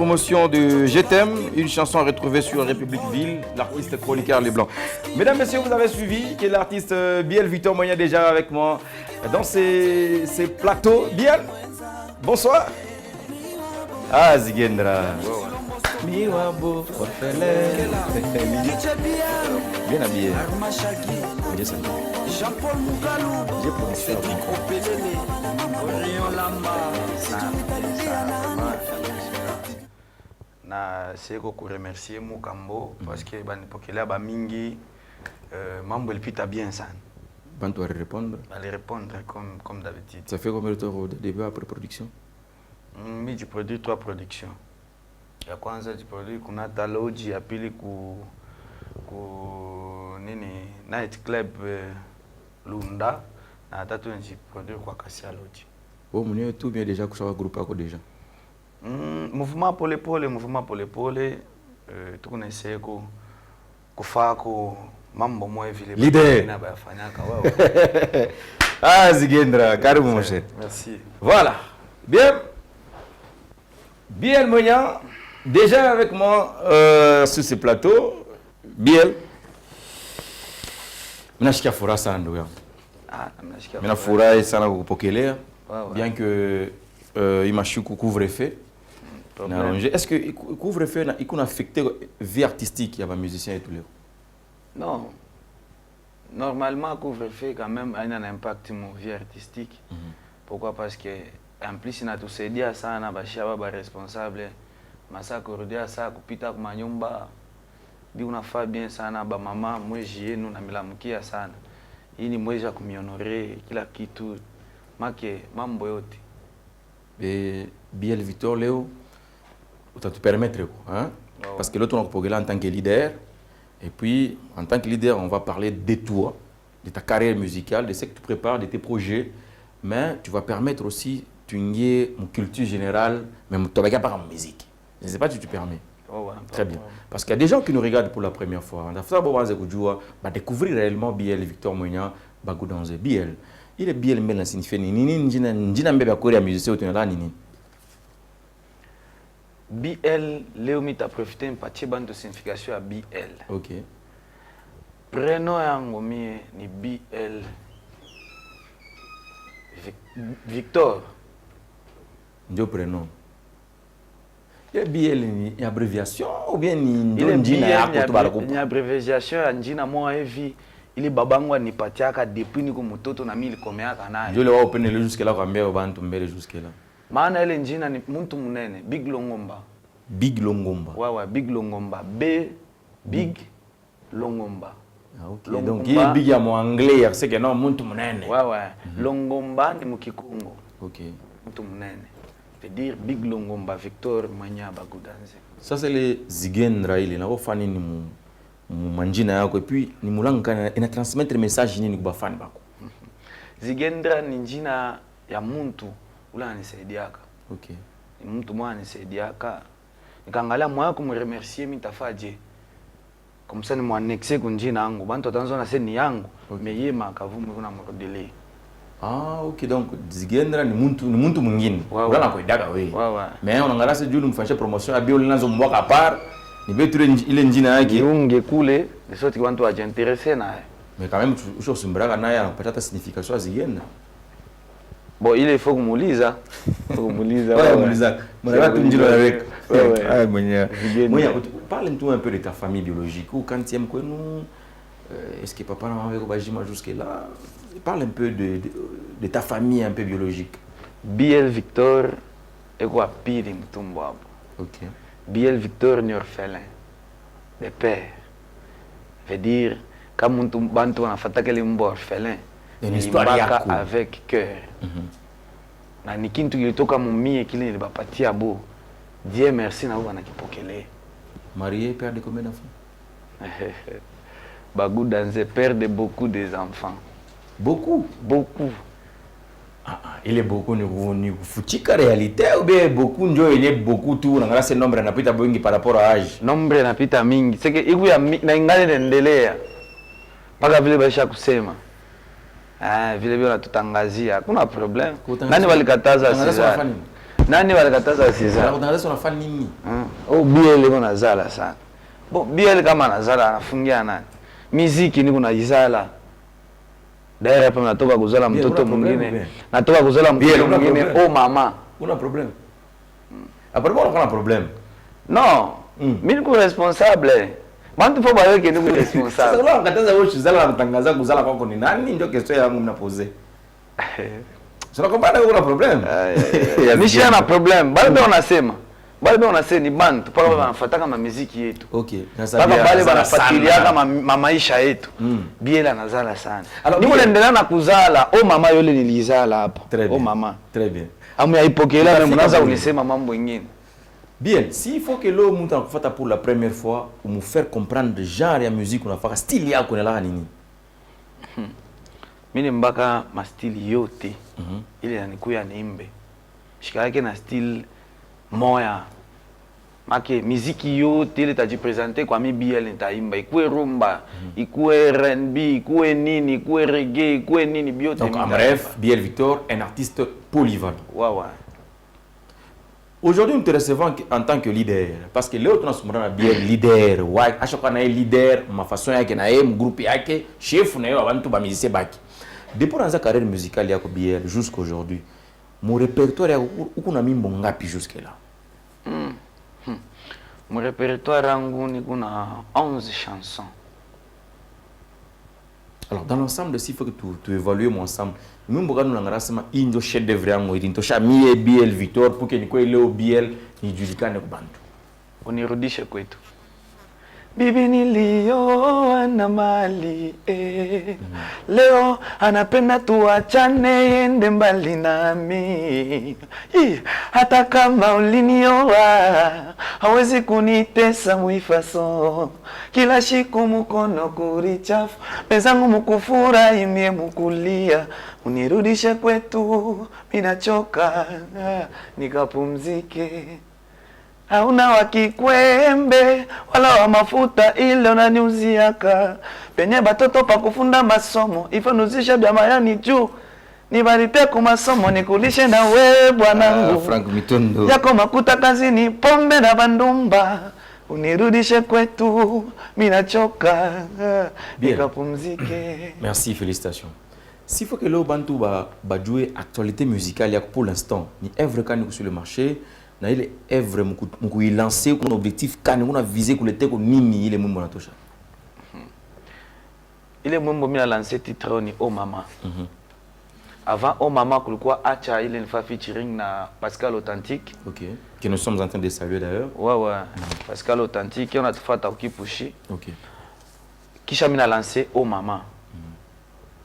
Promotion de Je t'aime, une chanson retrouvée sur République Ville, l'artiste chroniqueur Leblanc. Mesdames, messieurs, vous avez suivi que l'artiste Biel Victor Monia déjà avec moi dans ces plateaux. Biel, bonsoir. Ah, Zigendra. Miwabo, bien habillé. Jean-Paul Mougalou, J'ai prononcé na seko ku remercier Mukambo parce que banipokela ba mingi mambo elipita bien sana. Bantu répondre. Allez répondre comme d'habitude. Ça fait combien de temps au début après production? Mi je produis 3 productions. Ya kwanza je produis kuna Taloji, ya pili ku nini night club Lunda, na tatu je produis kwa Kasia Lodge. Oh mwenyewe tu bien déjà kushawa groupe yako déjà. Mouvement pole pole tukunaisee kufako mambo mwe vile leader na bayafanyaka wao. Ah Zigendra, karibu mon cher. Merci. Voilà. Bien. Biel Monia, déjà avec moi sur ce plateau. Biel. Minashikia furaha sana ndugu yangu. Mina furahi sana kukupokelea. Bien que imashuku couvre-feu. Est-ce que couvre-feu il a affecté la vie artistique il y a des musiciens et tout les? Non. Normalement couvre-feu quand même a un impact sur ma vie artistique. Pourquoi? Parce que en plus na tusaidia sana bashaba ba responsable masa kurudia saa kupita kwa manyumba bi unafaa bien sana ba mama mwezi yenu na milamkia sana. Hii ni mwezi ya kumionore kila kitu make mambo yote. Et Biel Victor Léo, tu te permettre quoi, hein? Parce que l'autre on a en tant que leader et puis en tant que leader on va parler de toi, de ta carrière musicale, de ce que tu prépares, de tes projets, mais tu vas permettre aussi tu une culture générale, même tu vas pas en musique. Je ne sais pas si tu permets. Très bien. Parce qu'il y a des gens qui nous regardent pour la première fois. On va découvrir réellement Biel Victor Monia Bagoudanze. Biel. Il est Biel mais la signifie nini njina mbeba kore ya musicien utunala nini. BL leo mita profiter mpatie bantu signification ya BL. OK. Prénom yango mie ni BL Victor. Ndio prénom. Il y a BL ni abréviation ou bien ni njina yako tu bala ko. Ni abréviation ya njina moa hivi. Ili babangu anipatiaka depuis niko mtoto na mimi nilikomeaka naye. Ndio leo open le jusque là kwambia bantu mbele jusque là. Maana ile njina ni mtu munene, Big Longomba. Big Longomba. Ouais, Big Longomba. Big Longomba. Ah, OK. Longomba. Donc il est big en anglais, c'est que non mtu munene. Ouais. Longomba ni mukikongo. OK. Mtu munene. Veut dire Big Longomba Victor Monia Bagoudanze. Ça c'est les Zigendra ile na bofani ni manjina yako et puis ni mulanga ina transmettre message nini kwa bafani bako. Zigendra ni njina ya muntu ula anisaidiaka. OK. Ni mtu mwa anisaidiaka. Nikaangalia moyo kumremercier mimi tafaje. Comme ça ni mwanexe kunjina yangu. Bantu watanzo na seni yangu. Okay. Mais yema akavumu kuna mrodele. Ah, OK, donc Zigendra ni muntu mwingine. Ula nakoidaka wewe. Mais unaangalia sasa juu nimfanyia promotion ya bio linazo mwaka par. Ni beture ile njina yake. Unge kule, de sorte que bantu wajiintéresser naye. Mais quand même ushosimbraka naye anapata ta signification ya Zigendra. Bon, il faut kumuuliza. Kumuuliza. Ouais, kumuuliza. Mwana tu njino avec. Ah, Monia. Monia, parle-nous un peu de ta famille biologique. Ou quand tu aimes quoi nous est-ce que papa et maman avec bajima jusque là? Parle un peu de ta famille un peu biologique. Biel Victor est quoi pire mtumbo hapo. OK. Biel Victor ni orphelin de père. Veut dire comme mtu bantu wanafuata kile mbo orphelin. Une histoire yako avec cœur. Na ni kintu kilitoka mumie kile nilibapatia bo. Dieu merci na baba nakipokele. Marié, père de combien d'enfants? Bagoudanze, père de beaucoup des enfants. Beaucoup. Il est beaucoup ni kufutika réalité ou bien beaucoup ndio yenye beaucoup tu unaangalia ce nombre anapita bongi par rapport à âge. Nombre anapita mingi. C'est que iku ya na ingane naendelea. Paka vile baisha kusema. Vile vile tutangazia. Hakuna problem. Nani walikataza sasa? Nani walikataza sizala? Unatangaza unafanya nini? Oh, BL iko nazala sana. Bon, BL kama nazala anafungia nani? Muziki niko nazala. Daira hapa natoka kuzala mtoto mwingine. Natoka kuzala mtoto mwingine. Oh mama. Una problem? Après moi on a un problème. Non. Mimi niko responsable. Bantu po bayo ke niko responsable. Sasa leo ngataza wewe kuzala natangaza kuzala kwako ni nani? Ndio question yangu mnapoze. Sio kwamba kuna problem. Mimi na problem. Bado wanasema. Bado wanasema ni bantu paka wanafuata kama muziki yetu. Okay. Paka bale wanafuatilia kama maisha yetu. Biela nazala sana. Niko naendelea na kuzala. Oh mama yole nilizala hapa. Oh mama. Très bien. Amu yaipokela na mnaanza kunisema mambo mengine. Bien, s'il faut que l'homme monte en fait pour la première fois ou nous faire comprendre le genre de musique on a fait style yako na la nini. Mimi mbaka ma style yote. Ile yanikuya niimbe. Shika yake na style moya. Make muziki yote ile tajipresenter kwa mi BL nitaimba. Ikuwe rumba, ikuwe R&B, ikuwe nini, ikuwe reggae, ikuwe nini biote. Donc en bref, BL Victor, un artiste polyvalent. Ouais. Aujourd'hui, nous te recevons en tant que leader. Parce que l'autre, nous sommes bien leader. Ouais, à chaque fois, nous leader, ma façon, mon groupe, chef, nous avons tout musicien. Depuis dans sa carrière musicale, il y a BL jusqu'à aujourd'hui. Mon répertoire, où a mis mon ngapi jusque-là? Mon répertoire, il a 11 chansons. Alors, dans l'ensemble, s'il faut que tu évalues mon ensemble, nous avons un chef d'œuvre, nous avons BL Victor pour que nous ayons BL, nous avons bantu. Unirudishe kwetu. Bibi nilioa na mali leo anapenda tuachane ende mbali nami. Hata kama ulinioa hawezi kunitesa mwifaso. Kila siku mkono kurichafu pezangu mukufura imie mukulia. Unirudishe kwetu minachoka nikapumzike. Hauna wakikwembe wala wa mafuta ile unaniuziaka. Penye batoto pa kufunda masomo ifa nuzisha bya mayani juu. Nibarite ku masomo nikulishe na we bwanangu. Frank Mitondo. Yako makuta kazini pombe na bandumba. Unirudishe kwetu minachoka nikapumzike. Merci, félicitations. S'il faut que le bantu ba jouer actualité musicale pour l'instant, ni œuvre kan sur le marché. Na ile œuvre mku lancer un objectif kani una viser ku lete ko nini ile mwimbo natosha. Ile mwimbo mimi na lancer titre ni Oh Mama. Avant Oh Mama kulikuwa acha ile nifa featuring na Pascal Authentique. OK. Que nous sommes en train de saluer d'ailleurs. Ouais. Pascal Authentique on a tufuata ukipushi. OK. Kisha mimi na lancer Oh Mama.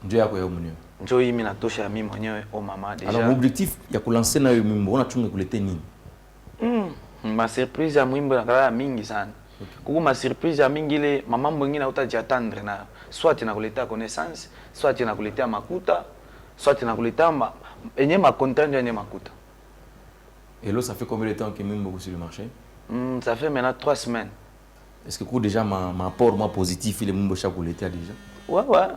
Ndio yako ya mwenyewe. Ndio mimi natosha mimi mwenyewe Oh Mama déjà. Alors l'objectif ya ku lancer na mwimbo unachunga kulete nini? Ma surprise ya mwimbo nakala mingi sana. Kuku ma surprise ya mingi ile mama mwingine utajiatendre na soit inakuletea connaissance, soit inakuletea makuta, soit inakuletea enye ma content enye makuta. Et là ça fait combien de temps que mwimbo sur le marché? Ça fait maintenant 3 semaines. Est-ce que coup déjà ma apport moi positif ile mwimbo cha kuletea déjà? Ouais.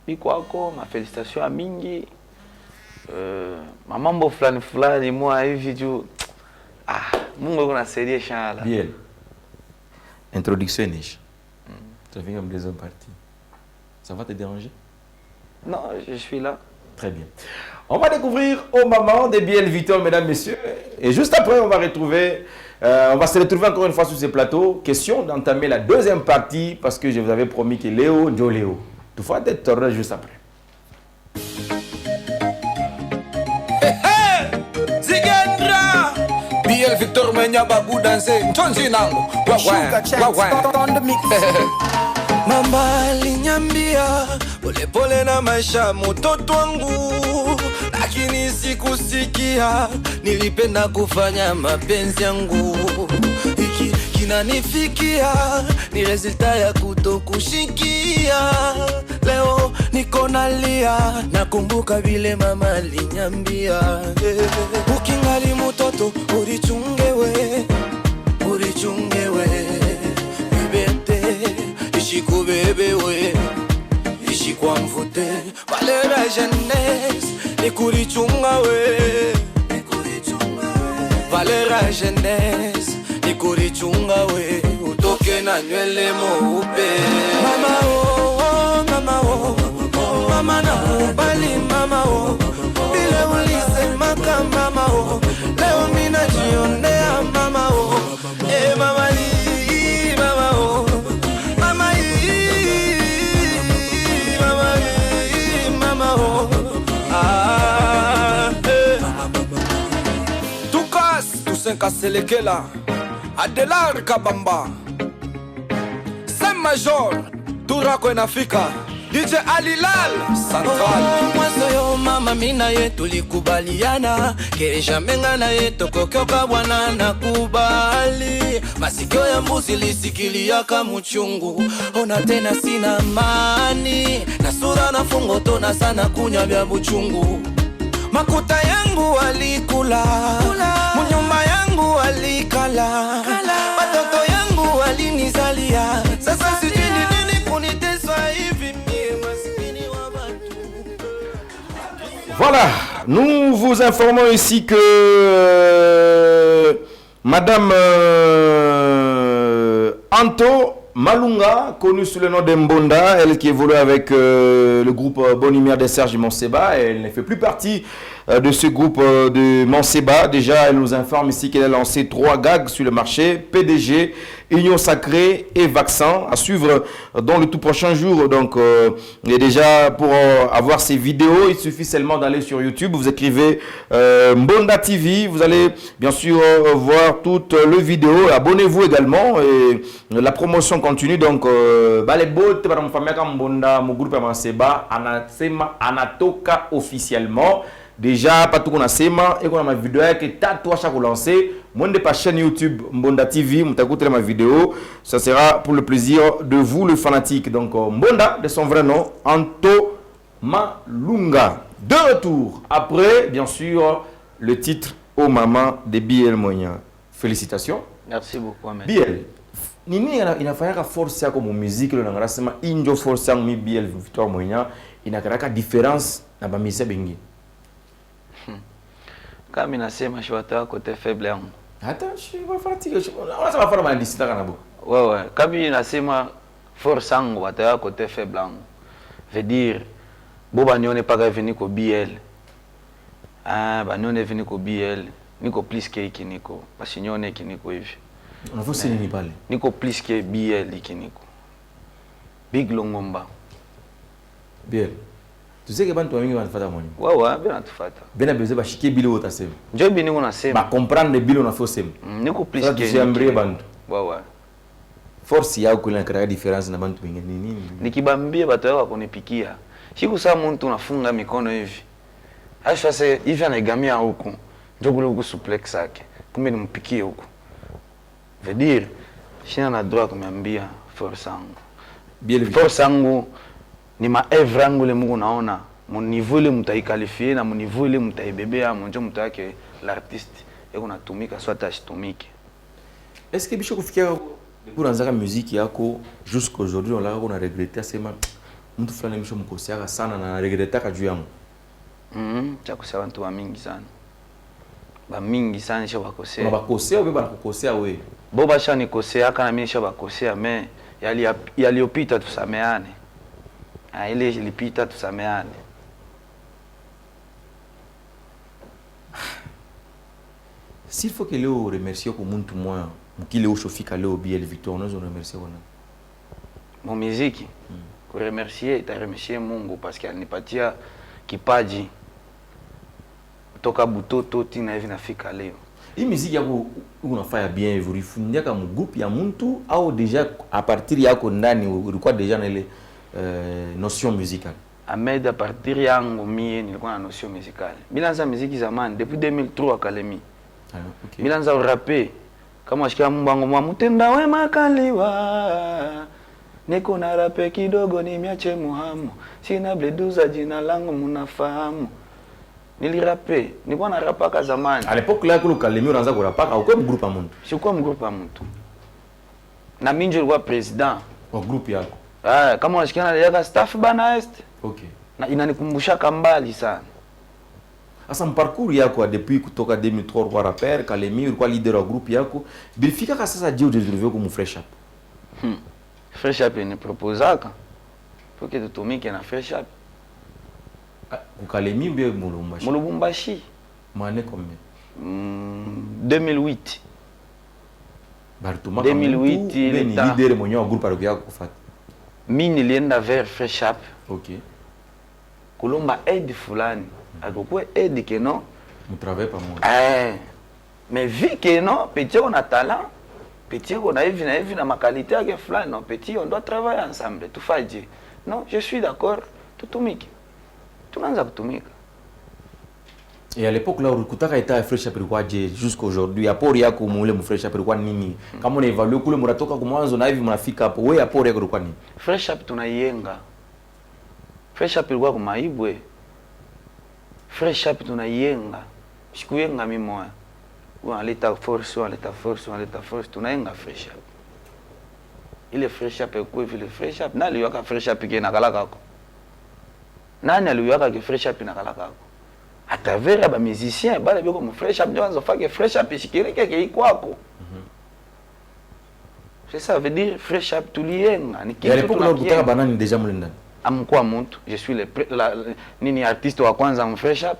Bikwako ma félicitations à mingi. Mambo fulani moi hivi juu Mungu kuna saidia shala. Bien. Introduction niche. Tu viens comme deuxième partie. Ça va te déranger? Non, je suis là. Très bien. On va découvrir au moment de BL Victor, mesdames, messieurs. Et juste après, on va se retrouver encore une fois sur ce plateau. Question d'entamer la deuxième partie parce que je vous avais promis que Léo, tout fois d'être juste après. BL Victor menya babu danse ntonzi nangu mama aliniambia polepole na maisha mtoto wangu, lakini sikusikia. Nilipenda kufanya mapenzi yangu, hiki kinanifikia ni resulta ya kutokushikia. Leo niko nalia, nakumbuka vile mama aliniambia, ukingali mtoto urichungewe bibete ishikubebewe ishikwa mvute valera jeunesse nikurichunga we ya jeunesse nikurichunga we utoke na nywele mweupe. Mama oh, mama oh, mama nakubali mama oh, bila ulisema kama mama oh, leo mimi najionea mama oh, mama hii mama oh, mama hii mama hii mama oh, Tukas Tusenka Selekela Adelar Kabamba Saint Major Turako inafika DJ Alilal Central. Mwanzo yo mama mina yetu likubaliana kesha menga na yetu kokyoka bwana nakubali. Masikio ya mbuzi lisikilia kama uchungu. Ona tena sina amani na sura na fungo tona sana kunya vya buchungu. Makuta yangu walikula, munyumba yangu walikala, watoto yangu walinizalia. Sasa sijui nini kuniteswa hivi mie maskini wa watu. Voilà, nous vous informons ici que Madame Anto Malunga, connue sous le nom d'Mbonda, elle qui évolue avec le groupe Bonimir de Serge Monseba, elle ne fait plus partie de ce groupe de Monseba. Déjà, elle nous informe ici qu'elle a lancé 3 gags sur le marché, PDG, Union Sacrée et Vaccin, à suivre dans le tout prochain jour. Donc, et déjà, pour avoir ces vidéos, il suffit seulement d'aller sur YouTube, vous écrivez Mbonda TV, vous allez bien sûr voir toutes les vidéos. Abonnez-vous également et la promotion continue. Donc, Balebot, Mbonda, mon groupe Monseba, Anatoka officiellement. Déjà, pas tout qu'on a sema et qu'on a ma vidéo qui tatouage à lancer. Mon de pas chaîne YouTube Mbonda TV, vous écoutez ma vidéo. Ça sera pour le plaisir de vous, le fanatique. Donc, Mbonda, de son vrai nom, Anto Malunga. De retour après, bien sûr, le titre au maman de Biel Moyen. Félicitations. Merci beaucoup, Ahmed. Biel, Nini, il a fallu forcer comme musique, le langage, Injo force mi Biel Victor Moyen, il n'a pas de différence dans la musique bengi. Kama inasema shwata kote faible yangu. Hata shi wafatike. Unasema fara mandisita kana bo. Wewe, kama inasema force yangu wataya kote faible yangu. Veut dire boba nione pas venir ko BL. Ah, ba nione venir ko BL. Niko plus que iki niko. Parce nione iki niko hivi. Unavosi nini pale? Niko plus que BL iki niko. Big Longomba. BL. Tu sais que bantu wengi wanafata mwani. Wewe, bena tufata. Bena beze bashike bilo utasema. Njo bi niko nasema. Ba comprendre bilo na faut sema. Niko plus que j'aimerais bantu. Wewe. Force yako ile inakrea difference na bantu wengine nini? Nikibambia bato yako kunipikia. Siku saa mtu unafunga mikono hivi. Aisha sasa hivi anagamia huku. Njo kule huku suplex yake. Kumbe nimpikie huku. Veut dire sina na droit kumwambia force yangu. BL Force yangu ni maevre yangu le Mungu naona. Mon niveau le mtaikalifie na mon niveau le mtaibebea monjo mtu yake l'artiste. Yeko natumika soit achitumike. Est-ce que bisho kufikia pour anzaka musique yako jusqu'aujourd'hui on l'a regretté sema mtu fulani misho mkosiaka sana na regretaka juu yangu. Cha kusema watu wa mingi sana. Ba mingi sana sio bakosea. Bakosea ou beba kukosea we. Boba shani kosea kana mimi sio bakosea mais yaliyopita tusameane. Ile ilipita tusameane. S'il faut que Léo remercie pour muntu moya mkile ushofika leo BL Victor nous on remercie wana. Mon muziki ku remercier ta remercier Mungu parce qu'il alinipatia kipaji toka butoto tina hivi nafika leo. Hii muziki yako unafanya bien vurifundia kama groupe ya muntu au déjà à partir yako ndani ulikuwa déjà na ile notion musicale? Ahmed, à partir yangu mie nilikuwa na notion musicale. Milanza muziki zamani depuis 2003 Academy. Okay. Milanza rapper kama shikia mbango mwa mutenda we makaliwa. Niko na rape kidogo ni miache muhamu. Sina bleduza jina langu munafahamu. Nilirape, nilikuwa na rapaka zamani. À l'époque là kule Academy unaanza kurapaka au kwa groupe ya muntu? Sikuwa mgrupu ya mtu. Na mimi ndio nilikuwa president wa groupe yako. Kama unashikiana na yaka staff bana est. Okay. Na inanikumbusha mbali sana. asa parcours yako depuis kutoka 2003 kwa rapper Kalemi ulikuwa leader wa group yako bilifika ka sasa je udevelop comme Fresh Up. Fresh Up ni proposaka pour que tutumike na Fresh Up Ku Kalemi ou bien Mulumbashi? Mulumbashi. Mane combien? 2008. Bartuma 2008 il leader mwenye wa group yako kufata. Mimi nilienda vers Fresh Up. OK. Kulomba aide fulani. Akokwe aide que non. Vous travaillez pas moi. Mais vu que non, petit on a talent, petit on a vu ma qualité avec fulani, non petit on doit travailler ensemble. Tout fait dire. Non, je suis d'accord. Tout tumike. Tunaanza kutumika. Et à l'époque là ukutaka ita Fresh Up ilikuwa je jusqu'aujourd'hui apori yako mule mu Fresh Up ilikuwa nini? Kama una evaluate kule mnatoka kwa mwanzo na hivi mnafika hapo wewe apori yako ilikuwa nini? Fresh Up tunaiyenga. Fresh Up ilikuwa kwa Maibwe. Fresh Up tunaiyenga. Sikuyenga mimi moya. Wanaleta force, tunayenga Fresh Up. Ile Fresh Up ilikuwa vile Fresh Up nali yaka Fresh Up kena kalaka. Nani aliyaka ke Fresh Up na kalaka? À travers les musiciens, bah les comme Fresh Up, nous fait que Fresh Up est qui kwako. C'est ça veut dire Fresh Up tout lié. Et à l'époque là ukutaka banani déjà mulenda. Amkwa muntu, je suis le nini artiste wa kwanza mu Fresh Up.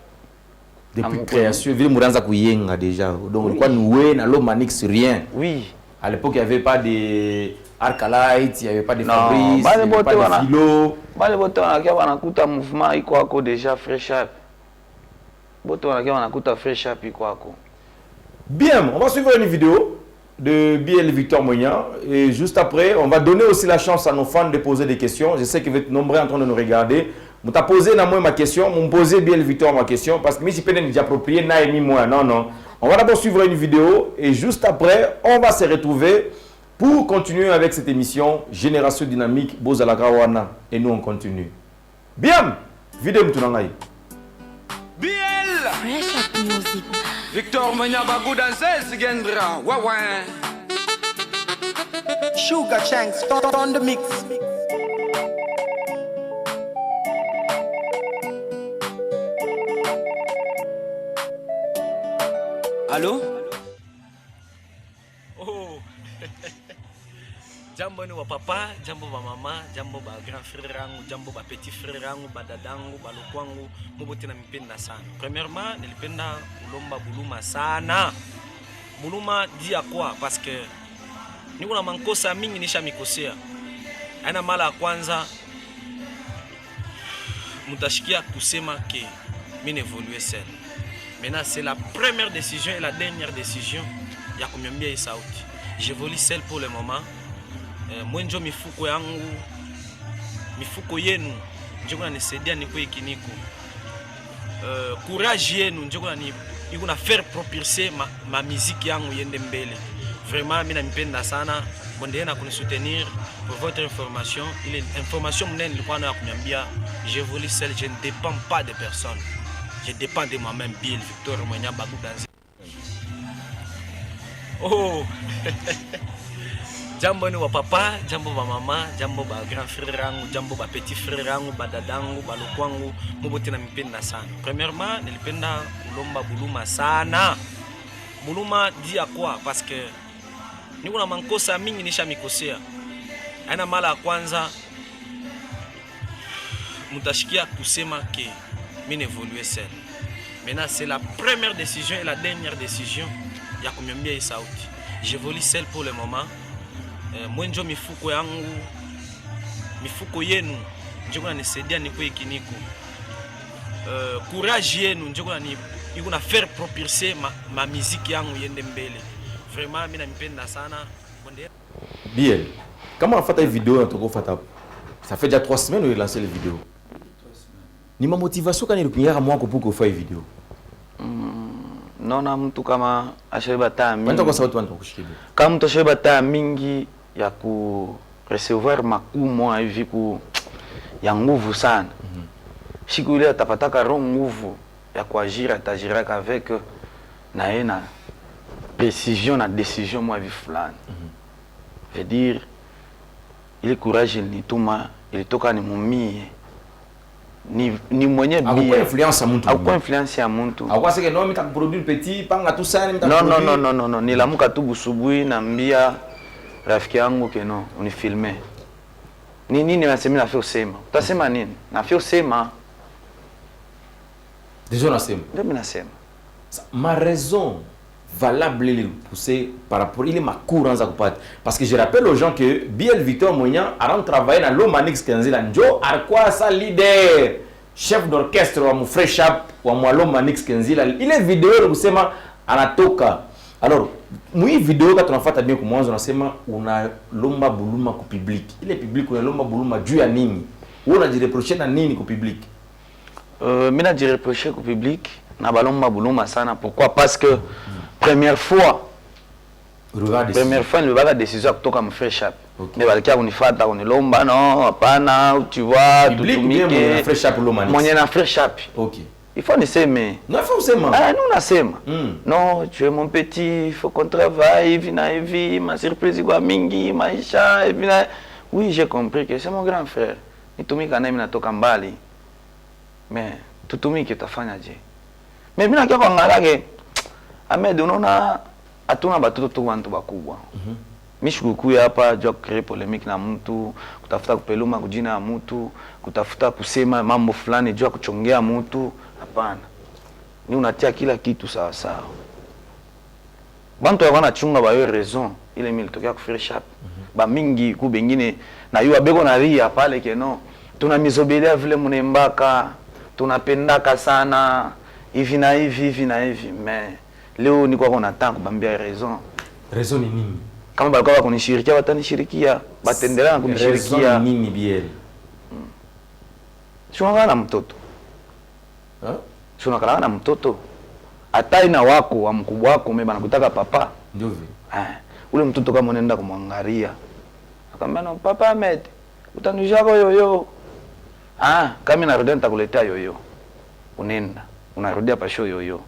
Depuis création, vile muranza kuyenga déjà. Donc ilikuwa noué na lo manix rien. Oui. À l'époque il y avait pas de Arcalite, il y avait pas de Fabrice, il y avait pas de Philo. Bale bote wanakuta mouvement iko ako déjà Fresh Up. Bote wanakuta Fresh Up iko ako. Bien, on va suivre une vidéo de Biel Victor Moignan et juste après, on va donner aussi la chance à nos fans de poser des questions. Je sais que vous êtes nombreux en train de nous regarder. Vous t'as posé moi ma question, vous me posez Biel Victor ma question parce que je peux pas approprier Naïmi moi. Non, non. On va d'abord suivre une vidéo et juste après, on va se retrouver pour continuer avec cette émission Génération Dynamique Bozalagawana et nous on continue. Bien, vidéo m'tunangai. Biel Fresh Up Music. Victor Manyabagu danser Sigendra. Ouais. Sugar Shanks on the mix. Allô? Oh. Jambo ni wa papa, jambo ba mama, jambo ba grand frère yangu, jambo ba petit frère yangu, ba dadangu, ba lokwangu, mubote na mpenda sana. Premièrement, nilipenda kulomba Buluma sana. Buluma dia kwa parce que niko na mankosa mingi nisha mikosea. Aina mara ya kwanza mutashikia kusema que mimi évoluer seul. Maintenant c'est la première décision et la dernière décision ya kumyambia hii sauti. J'évolue seul pour le moment. Mwenjo mifuko yangu, mifuko yenu ndio kunanisaidia niko ikiniko. Courage yenu ndio kuna faire propulser ma musique yangu yende mbele. Vraiment mimi nampenda sana. Bondena na kunisoutenir pour votre information. Il est information mnene nilikuwa na kuniambia j'évolue seul, je ne dépends pas de personne. Je dépends de moi-même. Biel Victor Manyabagu danser. Oh. Jambo ni wa papa, jambo ba mama, jambo ba grand frère yangu, jambo ba petit frère yangu, ba dadangu, ba lokwangu, mubote na mpenda sana. Premièrement, nilipenda kulomba Buluma sana. Buluma dia kwa parce que niko na mankosa mingi nisha mikosea. Aina mara ya kwanza mutashikia kusema que mimi évoluer seul. Maintenant c'est la première décision et la dernière décision ya kumyambia hii sauti. J'évolue seul pour le moment. Mwenjo mifuko yangu, mifuko yenu ndio kunanisaidia niko ikiniko. Courage yenu ndio kuna faire propulser ma musique yangu yende mbele. Vraiment mimi nampenda sana. Biel, comment on fait une vidéo ça fait déjà 3 semaines que vous lancé la vidéo. Ni ma motivation quand il y a moi pour faire une vidéo. Naona mtu kama asheba taa mingi. Wanta kwa sauti wanta kushikilia. Kama mtu asheba taa mingi ya ku recevoir makumo hivi ku ya nguvu sana. Siku ile atapataka roho nguvu ya kuajira tajiraka avec na ena décision moi vi fulani. Veut dire ile courage nituma ilitoka ni mumie. ni mwenye Akuko bien. influence ya mtu. Akuko influence ya mtu. Akuko seke no mita produire petit panga tout ça mita Non, nilamuka tu busubui naambia rafiki yangu keno unifilme. Nini nasema na fio sema. Utasema nini? Na fio sema. Déjà nasema. Ndio mimi nasema. Ma raison valable les pousser par rapport il est ma courance à couper parce que je rappelle aux gens que Biel Victor Moignan a travaillé dans l'Omanix Kenzila Njo a quoi sa leader chef d'orchestre wa mon frère Chap wa mon l'Omanix Kenzila il est vidéo kusema anatoka alors moi vidéo quand on fait bien comme moi on nasema una lomba buluma ku public il est public una lomba buluma juu ya nini una jireprocher na nini ku public mimi na jireprocher ku public na balomba buluma sana pourquoi parce que première fois il va la décision kutoka mon frère Chap mais balikia kunifata kunilomba non hapana tu vois tutumike frère Chap l'Omanix mwenye na frère Chap OK il faut niseme non il faut sema nous nasema non tu es mon petit il faut qu'on travaille vina hivi ma surprise kwa mingi maisha vina oui j'ai compris que c'est mon grand frère nitumika naye natoka mbali mais tutumike tafanya je mais mimi nakia kuangalia Ahmed unaona hatuna batoto tu bantu bakubwa. Mishikuku hapa jua créer polémique na mtu, kutafuta kupeluma kujina ya mtu, kutafuta kusema mambo fulani jua kuchongea mtu, hapana. Ni unatia kila kitu sawa sawa. Bantu wana chunga ba yo raison, ile mimi litokea ku Frère Chap. Ba mingi ku bengine na yo abeko na ria pale keno. Tuna mizobelia vile munembaka, tunapendaka sana hivi na hivi mais leo ni kwa kuna tangu bambia raison ni nini kama balikuwa kunishirikia watanishirikia batendelea kunishirikia raison ni nini Biel shunga na mtoto shunga na mtoto hata ina wako wa mkubwa wako mimi banakutaka papa ndio vile ule mtoto kama unaenda kumwangalia akamwambia no papa Ahmed utanijako yoyo kama narudia nitakuletea yoyo unaenda unarudia pa show yoyo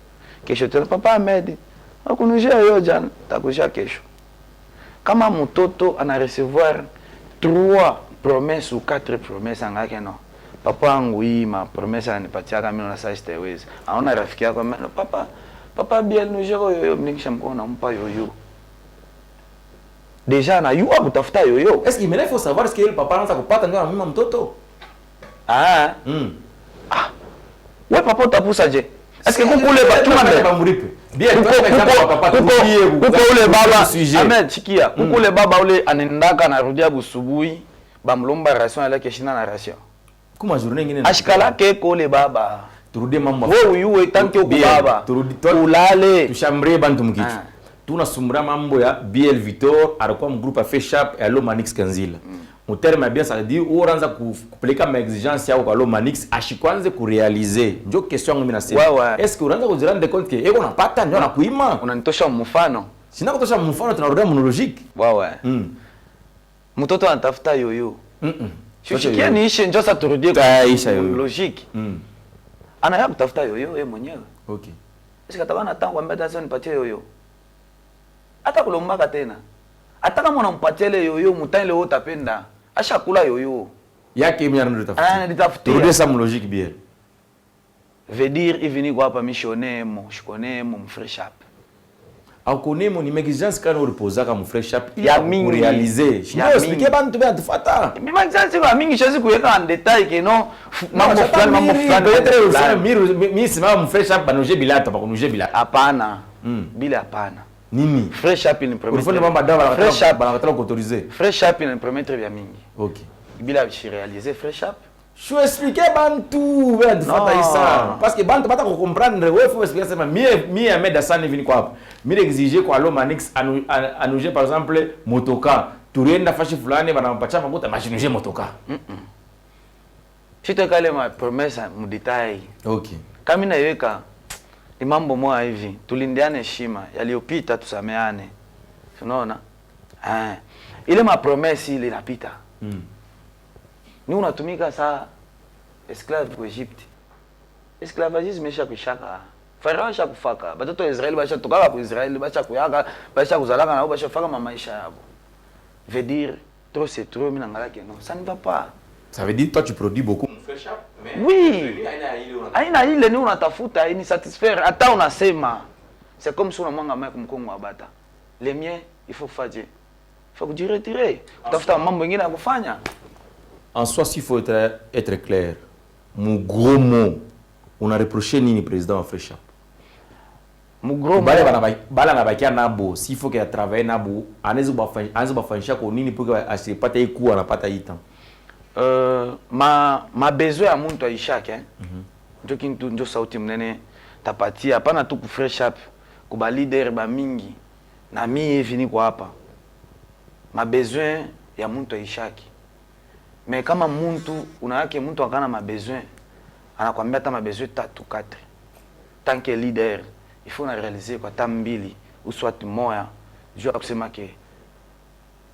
kesho tena papa Ahmed akunujia yoyo jana takuja kesho kama mtoto ana recevoir 3 promesses ou 4 promesses angake no papa wangu hii ma promesse anipatia kama mimi na sasa sitaweza aona rafiki yako no papa Biel nujako yoyo mnikisha mkono mpa yoyo déjà na yua kutafuta yoyo est-ce qu'il faut savoir ce que le papa anaanza kupata ndio anamima mtoto wewe papa utapusa je est-ce que kukule batuma mbele bien papa kuko ule baba Ahmed sikia kuko ule baba ule anendaka anarudia busubui bamlomba ration ala keshina na ration kuma journée nyingine ashikala ke ko ule baba turudie mambo wewe yuwe tanki uko baba ulale tushambre bantu mkitu tunasumbura mambo ya Biel Victor alikuwa mgroupe Frère Chap ya l'Omanix Kenzila mon terme bien ça veut dire uranza kupeleka ma exigence yao kwa l'Omanix ashikwanze kurealiser ndio question yangu mimi nasema est-ce que uranza kujirande compte que eko napata ndio na kuima unanitosha mfano sina kutosha mfano tunarudia monologique mtoto anatafuta yoyo shukikia niishe ndio sasa turudie kwa logique anaya kutafuta yoyo yeye mwenyewe okay est-ce que atabana tangu ambia sasa nipatie yoyo hata kulombaka tena hata kama unampatia ile yoyo mutani leo utapenda ashakula yoyo yake mimi nitafutia turudie ça logique bien veut dire ivini kwa hapa missionnaire shikonemo Frère Chap akonemo ni exigence kana ureposaka mon Frère Chap ya mingi réaliser je expliquer bantu bien tufata mimi exigence kwa mingi chazi kuweka en détail que non mambo fulani peut-être mimi sima mon Frère Chap banoje bilata pa kunoje bilata hapana bila hapana nini Frère Chap ni premier Frère Chap banakatala autoriser Frère Chap ni premier très bien mingi OK bila réaliser Frère Chap je expliquer bantu ben tufata ça parce que bantu bata comprendre wewe faut expliquer ça mie Ahmed Hassan vini kwa hapa mimi exiger kwa l'Omanix anuje par exemple motoka turienda fashi fulani banampatia makuta machinuje motoka sito kale ma promesse mu detail OK kama naiweka ni mambo moja hivi tulindiane heshima yaliyopita tusameane unaona ile ma promesse ile inapita ni unatumika saa esclave kwa Egypte esclavagisme imesha kushaka Farao shakufaka batoto wa Israeli basha toka kwa Israeli basha kuyaka basha kuzalaka na basha faka maisha yabo veut dire trop c'est trop mimi nangala que non ça ne va pas ça veut dire toi tu produis beaucoup mon Frère Chap Oui. Aina ile ni unatafuta ni satisfaire hata unasema. C'est comme si unamwanga maji kumkongo abata. Les miens, il faut faire. Il faut que tu retires. Utafuta mambo mengine ya kufanya. En soi, s'il faut être clair, mon gros mot, on a reproché nini président Fresh Up. Mon gros mot. Bala na bakia nabo, s'il faut qu'il a travaillé nabo, anezo ba fanisha ko nini pour que acheter pata iku na pata itan. Ma besoin ya muntu aishake ndio kintu ndio sauti mnene tapatia hapana tu ku Fresh Up kuba leader ba mingi na mimi hivi niko hapa. Ma besoin ya muntu aishake. Mais kama muntu unayake muntu akana ma besoin anakuambia hata ma besoin 3 ou 4. Tant que leader, il faut na réaliser kwa tambili ou soit moya juu akusema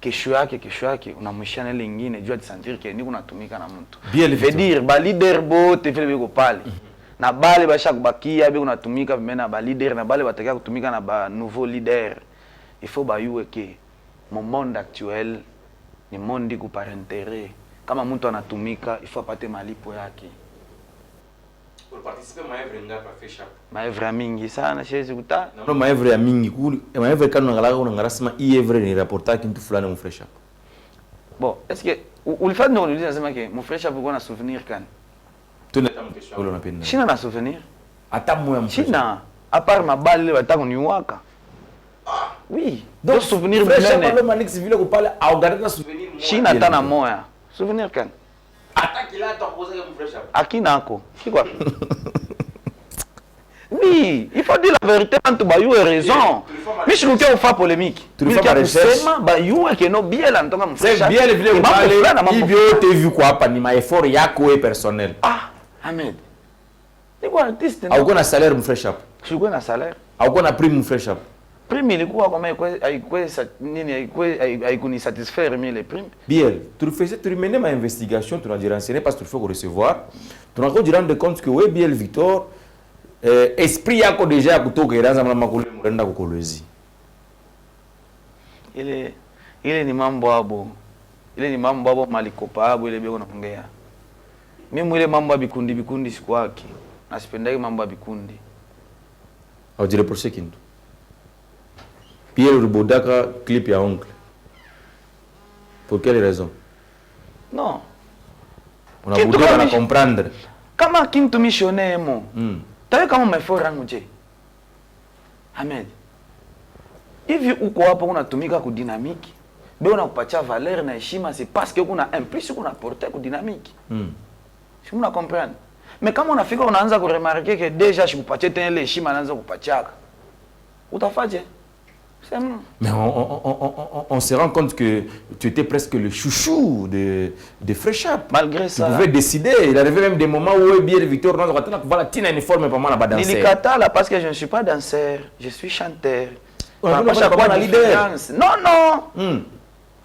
kesho yake unamwishana ile nyingine juu atisentir ke ni kunatumika na mtu. Veut dire ba leader bote vile biko pale. Na bale basha kubakia biko unatumika vimena ba leader na bale batakia kutumika na ba nouveau leader. Il faut ba yue ke mon monde actuel ni monde ku par intérêt. Kama mtu anatumika, il faut apate malipo yake. Pour participer maevre ngapa Fresh Up. Maevre mingi sana siwezi kuta. No maevre ya mingi kuli. Maevre kanu ngalaga unangarasema ievre ni reporter kintu fulani mu Fresh Up. Bon, est-ce que ulifanya ndio uliuliza nasema ke mu Fresh Up uko na souvenir kan? Tunataka mkesho ule unapenda. Sina na souvenir. Hata moya mkesho. Sina. À part mabali wataka niwaka. Oui. Donc souvenir Fresh Up mnene. le manix vile ko pale au garder souvenir moya. Sina hata na moya. Souvenir kan? Hata kila atakoza mu Fresh Up. Akina ako. Kiko? Oui, il faut dire la vérité quand tu bayou raison. Mais je ne veux pas polémique. Tu fais ma recherche. Bayou que no bien là ntonga C'est bien le vile parler. Il veut te vu quoi hapa ni ma effort yako wewe personnel. Ah, Ahmed. Ni kwa artiste au kuna salaire mu Fresh Up. Sikuwa na salaire. Au kuna prime mu Fresh Up. Prime ilikuwa kama haikuni satisfaire mimi les primes. Bien, tu menais ma investigation, tu as renseigné parce que tu faut recevoir. Tu as rendu compte que oui, bien Victor esprit yako déjà kutoka iranza mna makule mrenda kukolezi. Ile ni mambo hapo. Ile ni mambo hapo malikopa hapo ile bego naongea. Mimi ile mambo ya bikundi sikwaki. Nasipendagi mambo ya bikundi. Au dire pour ce kintu. Pierre Rubodaka clip ya oncle. Pour quelle raison? Non. On a voulu à comprendre. Kama kintu missionnaire mo. Tawe kama umefora rangu je. Ahmed. Hivi uko hapo unatumika ku dynamique. Beo unakupatia valeur na heshima c'est parce que kuna un plus kuna porter ku dynamique. Si mna comprendre. Mais kama unafika unaanza ku remarquer que déjà shikupatia tena heshima anaanza kupachaka. Utafaje? Mais on se rend compte que tu étais presque le chouchou de Fresh Up. Malgré ça. Tu pouvais décider. Il arrivait même des moments où bien Victor on va voilà tina uniforme pour moi là-bas danser. Nilikata là parce que je ne suis pas danseur, je suis chanteur. On a pas leader. Non.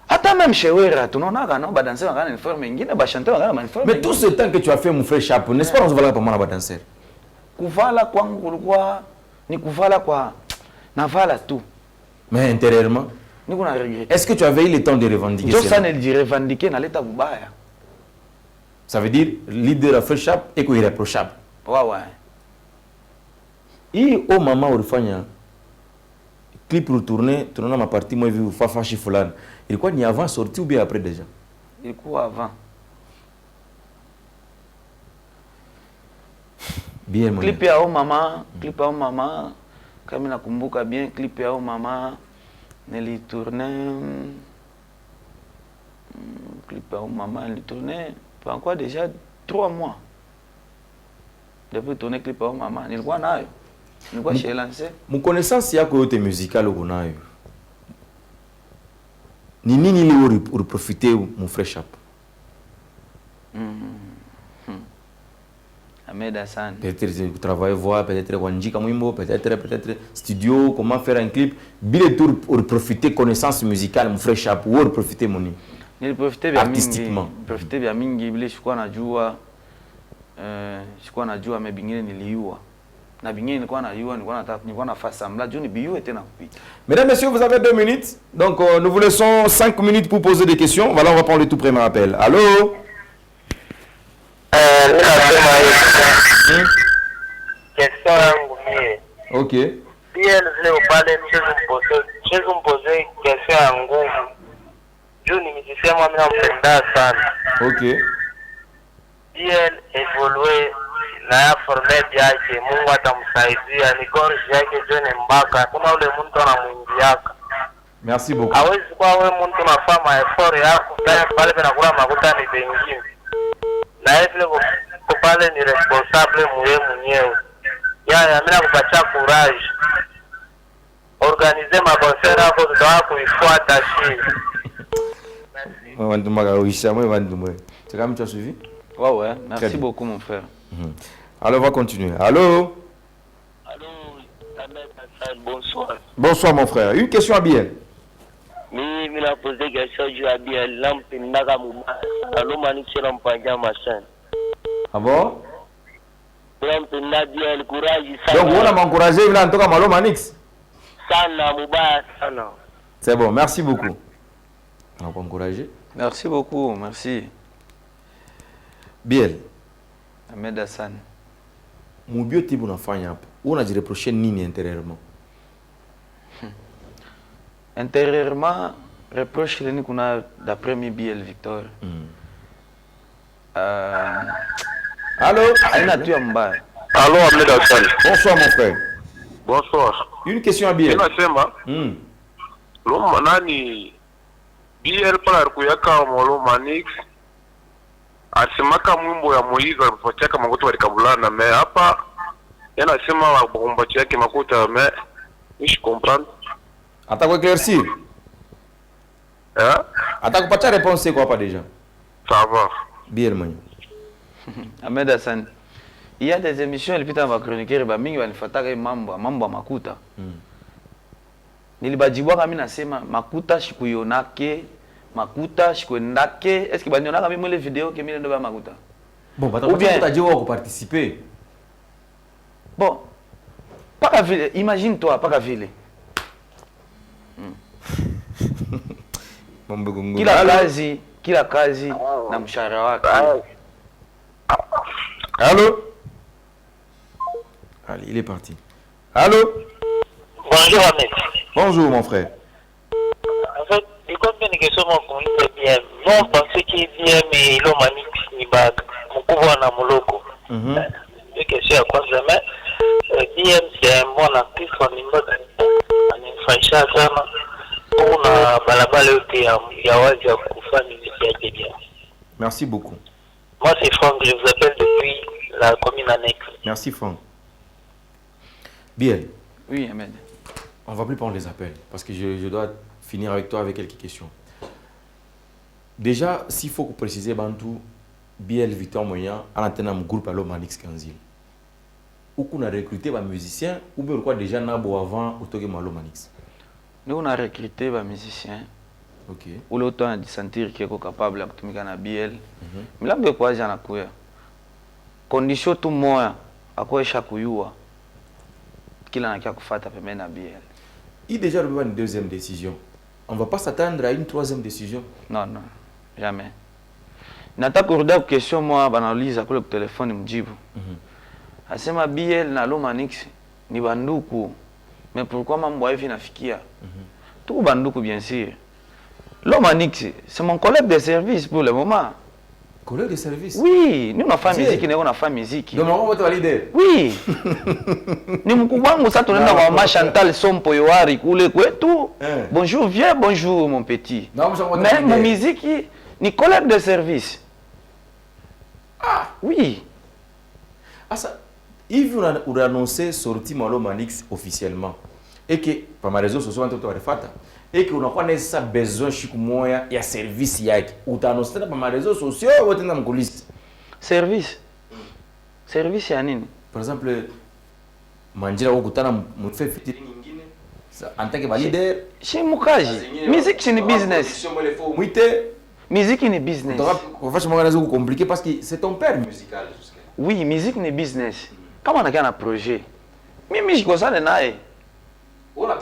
Attends même chez Wera, tu n'en as non, ba danser on a uniforme ingine, ba chanter on a uniforme. Mais tout ce temps que tu as fait mon Fresh Up, n'est-ce pas on se voit là pour moi là-bas danser. Kuvala kwangu kulikuwa ni kuvala kwa navala tu. Mais intérieurement, est-ce que tu avais eu le temps de revendiquer ça? Ça ne dit revendiquer dans l'état boubaya. Ça veut dire leader à Fresh Up et irréprochable. Ouais. Et au moment où il fait clip retourné, tournant ma partie, moi j'ai vu Fafa Chifolan. Il quoi ni avant sorti ou bien après déjà? Il quoi avant. Bien mon. Clip ya maman. Kama nakumbuka bien clip ya mama nilitourné clip ya mama nilitourné pendant quoi déjà 3 mois depuis tourner clip ya mama nilikuwa nayo nilikuwa chez lancé mon connaissance yako yote musicale uko nayo ni nini ile uliprofiter mon Fresh Up. Ahmed Hassan. Peut-être travailler voix, peut-être Wanjika Mwimbo, peut-être studio, comment faire un clip. Bien tour pour profiter connaissance musicale, mon Fresh Up, ou profiter mon Nil profiter bien artistiquement. Profiter bien mingi bile sikuwa najua mais bingine niliua. Na bingine nilikuwa nilikuwa nafanya sambla juu ni biu tena kupita. Mesdames, messieurs, vous avez 2 minutes. Donc nous vous laissons 5 minutes pour poser des questions. Voilà, on va prendre le tout premier appel. Allô? Mimi nasema hivi. Question yangu mie. Ok. Pia leo pale mchezo mpoze question ya ngumu. Juu nimesema mimi nampenda sana. Ok. Pia evolue na ya format yake, Mungu atamsaidia. Ni gorge yake John Mbaka. Kuna ule mtu anamuingiaka. Merci beaucoup. Hawezi kuwa wewe mtu unafanya effort yako pale penakula makuta ni pengine. Na hivyo pale ni responsable mwenyewe. Ya mimi nakupatia courage. Organiser ma concert hapo tutawa kuifuata shi. C'est quand même tu as suivi? Ouais, ouais. Merci Très bien. beaucoup, mon frère. Alors, on va continuer. Allô? Allô, bonsoir. Bonsoir, mon frère. Une question à Biel. Mimi mimi napoze question juu ya bia lampi ndaka mubaya. Aloma ni kila mpanja machin. Ah bon? Lampi ndadia el courage sana. Donc, on a m'encouragé, il a en tout cas Malo Manix. Sana mubaya sana. C'est bon, merci beaucoup. On va encourager. Merci beaucoup, merci. Biel. Ahmed Hassan. Mubio tibu unafanya hapa. Unajireproche nini intérieurement? Intérieurement, reproche les kuna d'après mi BL Victor. Allô? Aina tu ya mbaya. Allô, Ahmed Hassan. Bonsoir, mon frère. Bonsoir. Une question à Biel. Ninasema Loma nani BL pala kuyaka molo Manix asemaka mwimbo ya Moiza alipochaka makuta walikabulana me hapa yanasema wakumbachi yake makuta me nishi comprendre. Attends, éclaircir. Atakupatia réponse quoi pas déjà? Ça va. Biel mwenye. Ahmed Hassan. Il y a des émissions ilipita ma chroniqueur ba mingi wanifuataka mambo ya makuta. Nilibajibwa mimi nasema makuta shikuyonake, makuta shikuendake. Est-ce que banionaka mimi ile video que mimi ndo ba makuta? Bon, batakupatia utajua wako participer. Bon. Paka vile, imagine-toi paka vile. Kila kazi na mshahara wake. Allô? Allez, il est parti. Allô? Bonjour Ahmed. Bonjour mon frère. En fait, il compte bien une question mon bien. Non, parce qu'il vient mais Loma Manix ni bag. Mkubwa na muloko. Une question à quoi jamais. DM c'est un bon artiste en niveau anifurahisha sana. Kuna balabala yote ya wazi ya kufanya muziki yake bien. Merci beaucoup. Moi c'est Franck, je vous appelle depuis la commune annexe. Merci Franck. Bien. Oui, Ahmed. On va plus prendre les appels parce que je dois finir avec toi avec quelques questions. Déjà, s'il faut préciser Bantou, BL Victor Moyen, à l'antenne de groupe Allo Manix 15. Où qu'on a recruté des musiciens ou bien quoi déjà Nabo avant au Togo Malo Manix. Nous on a recruté des musiciens. Ok. Ou l'autre a dit sentir qu'il est capable de tomber na BL. Mais là on quoi j'ai na kuya. Condition tout moya akoe shakuyua. Kila na kia kufata pembeni na BL. Il déjà eu une deuxième décision. On ne va pas s'attendre à une troisième décision. Non, non, jamais. Nataka kurudia question moi banauliza kule kwa telefoni mjibu. Asema BL na Allo Manix ni banduku. Mais pourquoi mambo hivi nafikia? Tout banduku bien sûr. Allo Manix, c'est mon collègue de service pour le moment. Collègue de service? Oui, nous on fait musique, on fait musique. Donc on va te valider. Oui. Ni mkubwa wangu sasa tunaenda kwa mama Chantal Sompo Yoari kule kwetu. Bonjour vieux, bonjour mon petit. Mais mon musique ni collègue de service. Ah, oui. Ah ça, il vous a annoncé sorti Malo Manix officiellement. Et que, par mes réseaux sociaux, on a fait et que on a pas besoin de il y a service yaki. Ou t'as annoncé par mes réseaux sociaux ou t'es dans mon coulisse. Service. Service ya nini? Par exemple, Manjira ukutana mfe fitiri nyingine. En tant que leader, chez Mukaji. Musique c'est une business. Musique c'est business. Donc, on va se compliqué parce que c'est ton père musical. Oui, musique c'est business. Comment on a un projet? Mimi jikosane naye.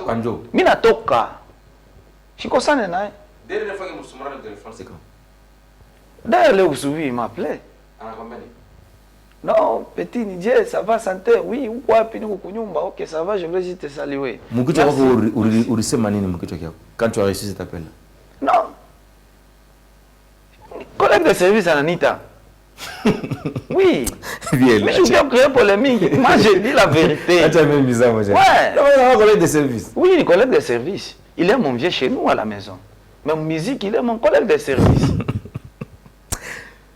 Kanjo. Mimi natoka. Jikosane naye. Dernière fois que nous sommes sur le téléphone, c'est quand? D'ailleurs, le Usubi m'a appelé. À la compagnie. Non, petit Nidier, ça va, santé? Oui, ou quoi, puis nous, ok, ça va, je veux juste te saluer. Quand tu as reçu cet appel? Non. Collègue de service à Anita. Oui. Bien, mais je suis bien créé polémique. Moi, je dis la vérité. Tu as même bizarre, moi. Ouais. Non, un collègue de service. Oui, un collègue de service. Il est mon vieux chez nous à la maison. Même musique, il est mon collègue de service.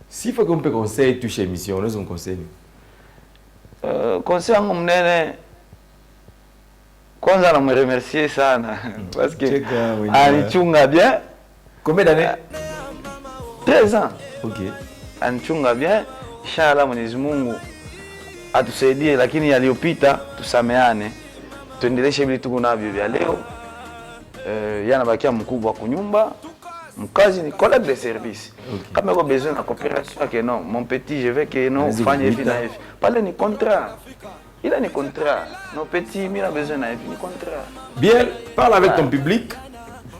S'il faut qu'on peut conseiller touche émission, nous on conseille. Conseil à mon nene. Quand on me remercier ça, parce que Anichunga bien. Combien d'années? 13 ans. Ok. Anichunga bien. Inshallah Mwenyezi Mungu atusaidie, lakini yaliyopita tusameane. Tuendeleshe vile tuko navyo vya leo. Yanabakia mkubwa kunyumba. Mkazi ni collègue de service. Quand même besoin de coopération que non, mon petit je veux que non fanye hivi na hivi. Pale ni contrat. Il a un contrat. Nos petits, il a besoin d'un contrat. Bien, parle avec ton public.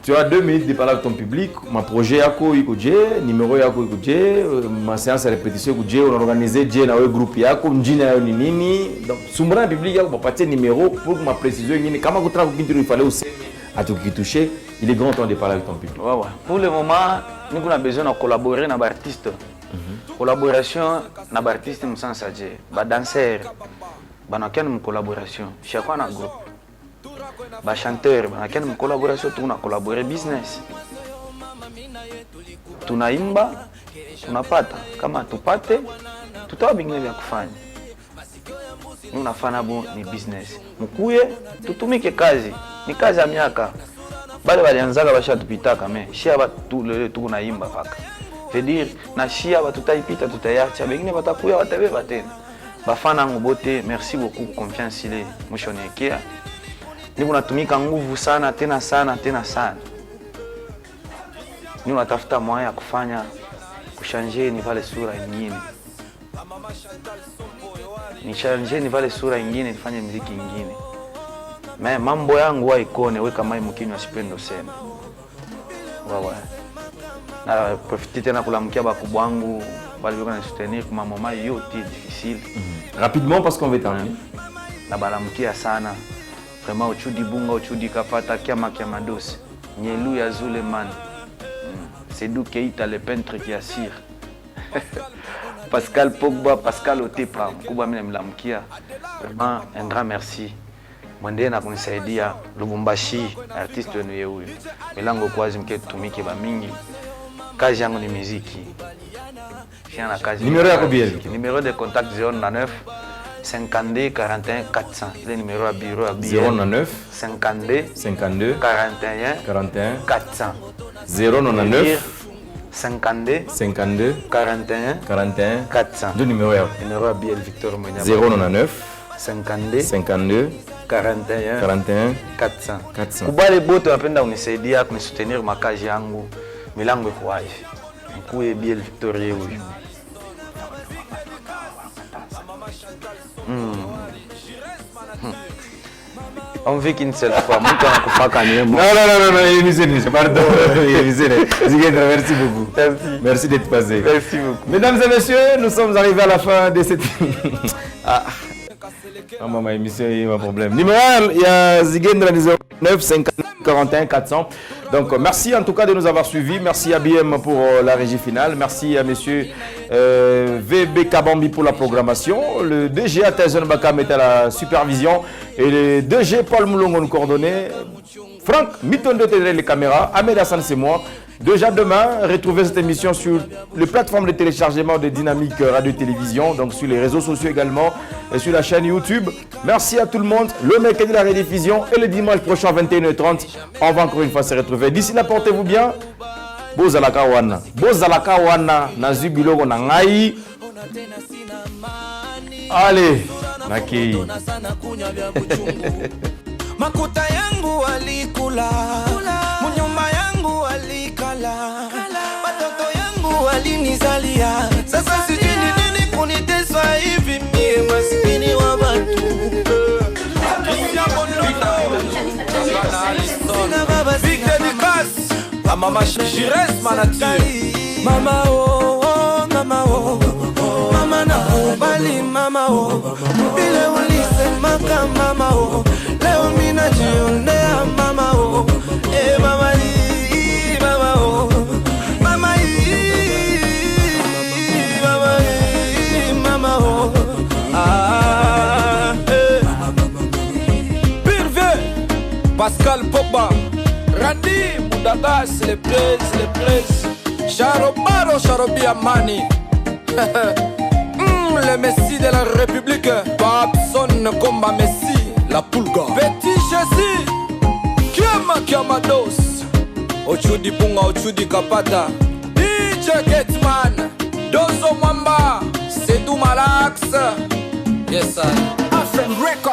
Tu as 2 minutes de parler avec ton public. Ma projet yako iko je, numéro yako iko je, ma séance de répétition iko je, on a organisé je na groupe yako, njina yao ni nini. Donc, soumra public yako papatie numéro pour ma précision ngine kama kutra kukintu il fallait aussi à tout qui toucher. Il est grand temps de parler avec ton public. Ouais, ouais. Pour le moment, nous avons besoin de collaborer avec des artistes. Collaboration avec des artistes, nous sommes des danseurs. Nous avons une collaboration. Chacun a un groupe. Des chanteurs, nous avons une collaboration. Nous avons collaboré business. Tunaimba, tunapata. Kama tupate, tutawa bingine vya kufanya. Nous nafanya bon ni business. Mkuye, tutumike kazi. Ni kazi ya miaka. Bale walianzaga bashatupitaka me shia batu lele tuko naimba paka. Veut dire na shia batutaipita tutayacha bengine batakuya watabeba tena. Bafana ngobote, merci beaucoup pour confiance ile mshoniekea. Niko natumika nguvu sana tena sana tena sana. Niko natafuta moyo ya kufanya kushanje ni vale sura nyingine. Ni chanje ni vale sura nyingine nifanye muziki nyingine. Mambo yangu waikone weka mai mkinywa sipendo sema. Wawa. Na profiter tena kulamkia bakubwa wangu bali biko na soutenir kwa mama yote difficile. Rapidement parce qu'on va terminer. Na balamkia sana. Vraiment uchudi bunga uchudi kapata kiama kiamadosi. Nyelu ya Zuleman. C'est d'où Keita le peintre qui assire. Pascal Pogba, Pascal Otepa, mkubwa mimi namlamkia. Vraiment un grand merci. Mwende na kunisaidia Lubumbashi artiste wenu ye huyu. Milango kwazi mke tumike ba mingi. Kazi yangu ni muziki. Shana kazi. Numéro yako bien. Numéro de contact 099 52 41 400. Le numéro à bureau à 099 52 52 41 41 400. 099 52 52 41 41 400. Deux numéros. Numéro à Biel Victor Monia. 099 52 52 41 41 400. 400. Kubale bote wapenda unisaidia kunisoutenir makazi yangu. Milango iko wazi. Mkuye Biel Victor huyu. On vit qu'une seule fois. Moi, tu as coupé Non, pardon. Merci beaucoup. Merci d'être passé. Merci beaucoup. Mesdames et messieurs, nous sommes arrivés à la fin de cette... ma émission, il y a un problème. Numéro 1, il y a Zigendra 09 50 41 400. Donc, merci en tout cas de nous avoir suivis. Merci à BM pour la régie finale. Merci à monsieur VB Kabambi pour la programmation. Le DG Atazen Bakam est à la supervision. Et le DG Paul Moulongo nous coordonnait. Franck Mitondo Tedre les caméras. Ahmed Hassan, c'est moi. Déjà demain, retrouvez cette émission sur les plateformes de téléchargement de Dynamique Radio-Télévision, donc sur les réseaux sociaux également et sur la chaîne YouTube. Merci à tout le monde. Le mercredi, la rediffusion et le dimanche prochain à 21h30, on va encore une fois se retrouver. D'ici là, portez-vous bien. Bozalaka wana. Bozalaka wana. Nazu biloko na ngai. Allez. Nakei. Makuta yangu walikula, munyumba yangu walikala, watoto yangu walinizalia. Sasa sijui ni nini kunitesa hivi mie maskini wa watu. Sina baba sina mama, mama Shires Manati. Mama oh, mama oh, mama na kubali mama oh, vile ulisemaka mama oh, leo mina jionea mama oh, mama hii mama oh, mama hii mama hii mama oh, Pirve, Pascal Pogba, Randy Mudagas, les praises, Charobaro, Charobi Amani. Le Messi de la République, Babson combat Messi, la Pulga. Petit Jésus, Kiamados, Ochudi Bunga, Ochudi Kapata, DJ Getman, Dozo Mwamba, Sedou Malax. Yes, I. Afro Record.